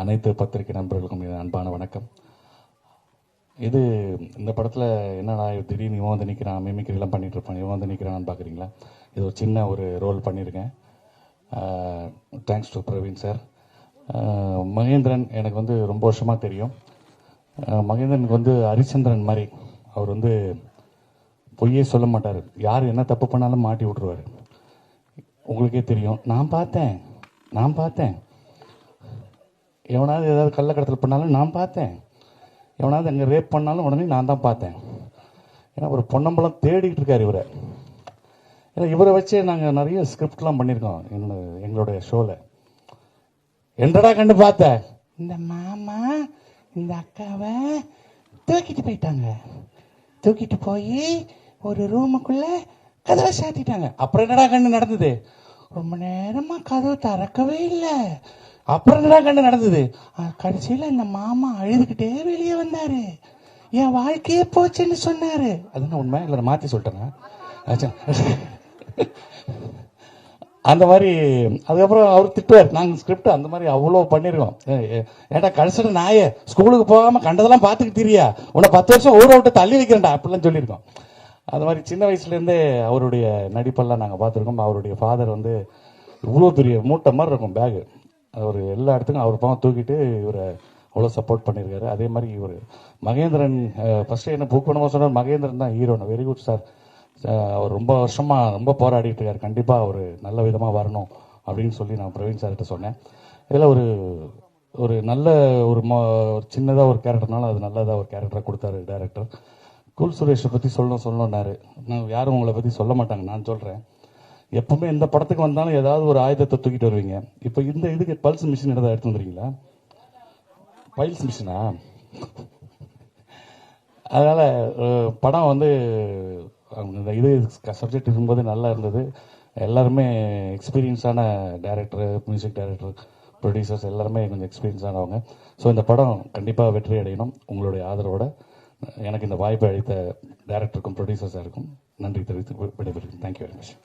அனைத்து பத்திரிகை நண்பர்களுக்கும் என் அன்பான வணக்கம். இது இந்த படத்தில் என்னடா திடீர்னு இவன் வந்து நிற்கிறான், மிமிக்ரிலாம் பண்ணிட்டு இருப்பான், இவன் வந்து நிற்கிறான்னு பார்க்குறீங்களா? இது ஒரு சின்ன ஒரு ரோல் பண்ணியிருக்கேன். Thanks to Praveen sir. Mahendran எனக்கு வந்து ரொம்ப வருஷமாக தெரியும். மகேந்திரனுக்கு வந்து ஹரிச்சந்திரன் மாதிரி அவர் வந்து பொய்யே சொல்ல மாட்டார். யார் என்ன தப்பு பண்ணாலும் மாட்டி விட்ருவார். உங்களுக்கே தெரியும். நான் பார்த்தேன் எவனாவது ஏதாவது கள்ளக்கடத்தல் பண்ணாலும் நான் பார்த்தேன், எவனாவது அங்கே ரேப் பண்ணாலும் உடனே நான் தான் பார்த்தேன். ஏன்னா ஒரு பொன்னம்பலம் தேடிக்கிட்டு இருக்கார் இவரை. ஏன்னா இவரை வச்சே நாங்கள் நிறைய ஸ்கிரிப்ட்லாம் பண்ணியிருக்கோம் எங்களுடைய ஷோவில். என்னடா கண்டு பார்த்த? இந்த மாமா இந்த அக்காவை தூக்கிட்டு போயிட்டாங்க, தூக்கிட்டு போய் ஒரு ரூமுக்குள்ள கதவை சாத்திட்டாங்க. அப்புறம் என்னடா கண்ணு நடந்தது? ரொம்ப நேரமா கதவு திறக்கவே இல்லை. அப்புறம் என்னடா கண்ணு நடந்தது? கடைசியில் இந்த மாமா அழுதுகிட்டே வெளியே வந்தாரு, என் வாழ்க்கையே போச்சுன்னு சொன்னாரு. அதுன்னு உண்மை இல்லை, மாற்றி சொல்லிட்டேங்க. அந்த மாதிரி அதுக்கப்புறம் அவர் திட்டுவார். நாங்கள் ஸ்கிரிப்ட் அந்த மாதிரி அவ்வளோ பண்ணியிருக்கோம். ஏன்டா கடைசியில் நாயே ஸ்கூலுக்கு போகாமல் கண்டதெல்லாம் பார்த்துக்கிட்டு தெரியா, உன்னை 10 வருஷம் ஊரை விட்டு தள்ளி வைக்கிறேன்டா அப்படிலாம் சொல்லியிருக்கோம். அது மாதிரி சின்ன வயசுலேருந்தே அவருடைய நடிப்பெல்லாம் நாங்கள் பார்த்துருக்கோம். அவருடைய ஃபாதர் வந்து இவ்வளோ பெரிய மூட்டை மாதிரி இருக்கும் பேகு. அவர் எல்லா இடத்துக்கும் அவர் பாவம் தூக்கிட்டு இவரை அவ்வளோ சப்போர்ட் பண்ணியிருக்காரு. அதே மாதிரி இவர் மகேந்திரன் ஃபஸ்ட்டு என்ன புக் பண்ணும்போது சொன்னார், மகேந்திரன் தான் ஹீரோன்னு. Very good sir. அவர் ரொம்ப வருஷமாக ரொம்ப போராடிட்டு இருக்கார். கண்டிப்பாக அவர் நல்ல விதமாக வரணும் அப்படின்னு சொல்லி நான் பிரவீன் சார்கிட்ட சொன்னேன். இதில் ஒரு நல்ல ஒரு சின்னதாக ஒரு கேரக்டர்னால அது நல்லதாக ஒரு கேரக்டராக கொடுத்தாரு டைரக்டர். குல் சுரேஷை பற்றி சொல்லணுன்னாரு. நான் யாரும் உங்களை பற்றி சொல்ல மாட்டாங்க, நான் சொல்கிறேன். எப்பவுமே எந்த படத்துக்கு வந்தாலும் ஏதாவது ஒரு ஆயுதத்தை தூக்கிட்டு வருவீங்க. இப்போ இந்த இதுக்கு பல்ஸ் மிஷின் ஏதாவது எடுத்து வந்துருக்கீங்களா? பைல்ஸ் மிஷினா? அதனால் படம் வந்து இந்த இது சப்ஜெக்ட் இருக்கும்போது நல்லா இருந்தது. எல்லாருமே எக்ஸ்பீரியன்ஸான டைரக்டர், மியூசிக் டைரக்டர், ப்ரொடியூசர்ஸ் எல்லாருமே கொஞ்சம் எக்ஸ்பீரியன்ஸானவங்க. ஸோ இந்த படம் கண்டிப்பாக வெற்றி அடையணும். உங்களுடைய ஆதரவோட எனக்கு இந்த வாய்ப்பை அளித்த டைரக்டருக்கும் ப்ரொடியூசர்ஸாக இருக்கும் நன்றி தெரிவித்து விடைபெறுகிறேன். Thank you very much.